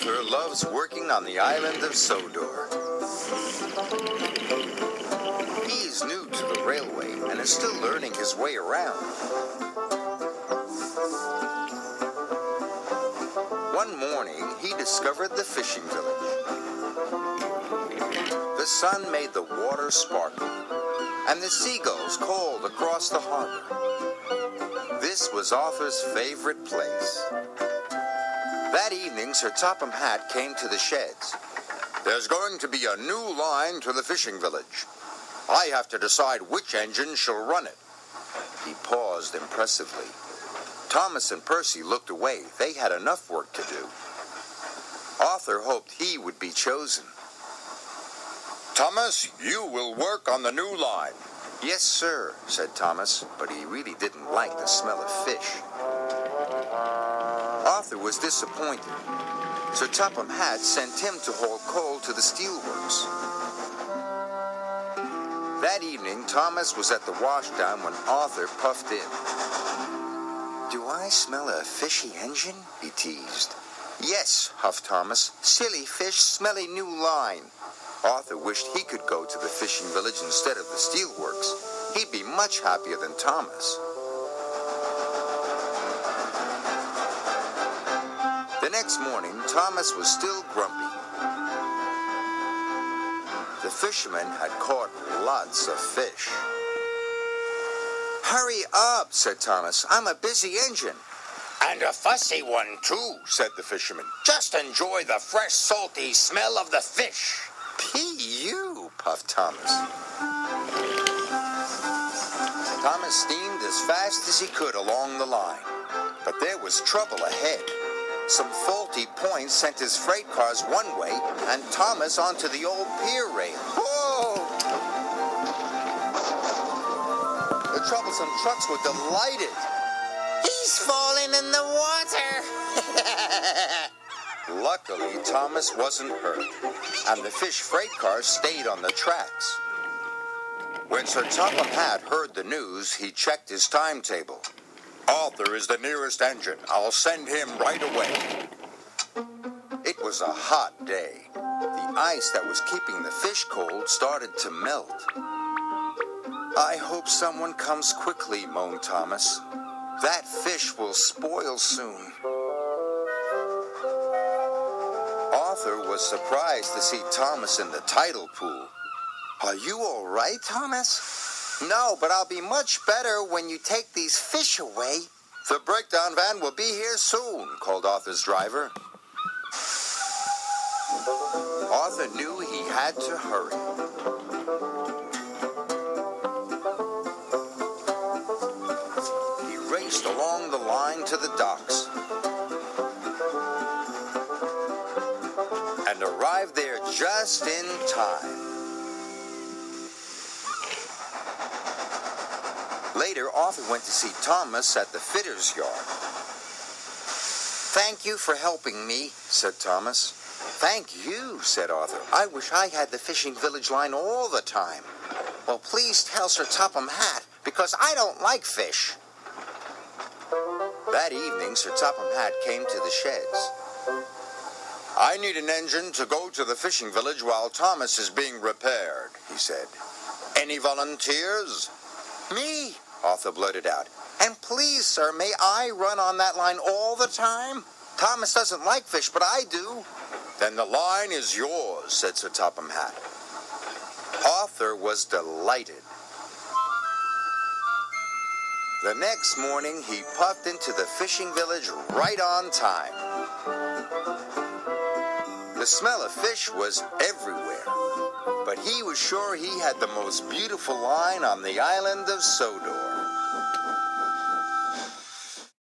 Arthur loves working on the island of Sodor. He is new to the railway and is still learning his way around. One morning, he discovered the fishing village. The sun made the water sparkle, and the seagulls called across the harbor. This was Arthur's favorite place. That evening, Sir Topham Hatt came to the sheds. There's going to be a new line to the fishing village. I have to decide which engine shall run it. He paused impressively. Thomas and Percy looked away. They had enough work to do. Arthur hoped he would be chosen. Thomas, you will work on the new line. Yes, sir, said Thomas, but he really didn't like the smell of fish. Arthur was disappointed. Sir Topham Hatt sent him to haul coal to the steelworks. That evening, Thomas was at the washdown when Arthur puffed in. Do I smell a fishy engine? He teased. Yes, huffed Thomas. Silly fish, smelly new line. Arthur wished he could go to the fishing village instead of the steelworks. He'd be much happier than Thomas. The next morning, Thomas was still grumpy. The fishermen had caught lots of fish. Hurry up, said Thomas. I'm a busy engine. And a fussy one, too, said the fisherman. Just enjoy the fresh, salty smell of the fish. P.U., puffed Thomas. Thomas steamed as fast as he could along the line. But there was trouble ahead. Some faulty points sent his freight cars one way and Thomas onto the old pier rail. Whoa! The troublesome trucks were delighted. He's falling in the water! Luckily, Thomas wasn't hurt, and the fish freight car stayed on the tracks. When Sir Topham Hatt heard the news, he checked his timetable. Arthur is the nearest engine. I'll send him right away. It was a hot day. The ice that was keeping the fish cold started to melt. I hope someone comes quickly, moaned Thomas. That fish will spoil soon. Arthur was surprised to see Thomas in the tidal pool. Are you all right, Thomas? No, but I'll be much better when you take these fish away. The breakdown van will be here soon, called Arthur's driver. Arthur knew he had to hurry. He raced along the line to the docks and arrived there just in time. Later, Arthur went to see Thomas at the fitter's yard. Thank you for helping me, said Thomas. Thank you, said Arthur. I wish I had the fishing village line all the time. Well, please tell Sir Topham Hatt, because I don't like fish. That evening, Sir Topham Hatt came to the sheds. I need an engine to go to the fishing village while Thomas is being repaired, he said. Any volunteers? Me, Arthur blurted out. And please, sir, may I run on that line all the time? Thomas doesn't like fish, but I do. Then the line is yours, said Sir Topham Hatt. Arthur was delighted. The next morning, he puffed into the fishing village right on time. The smell of fish was everywhere, but he was sure he had the most beautiful line on the island of Sodor.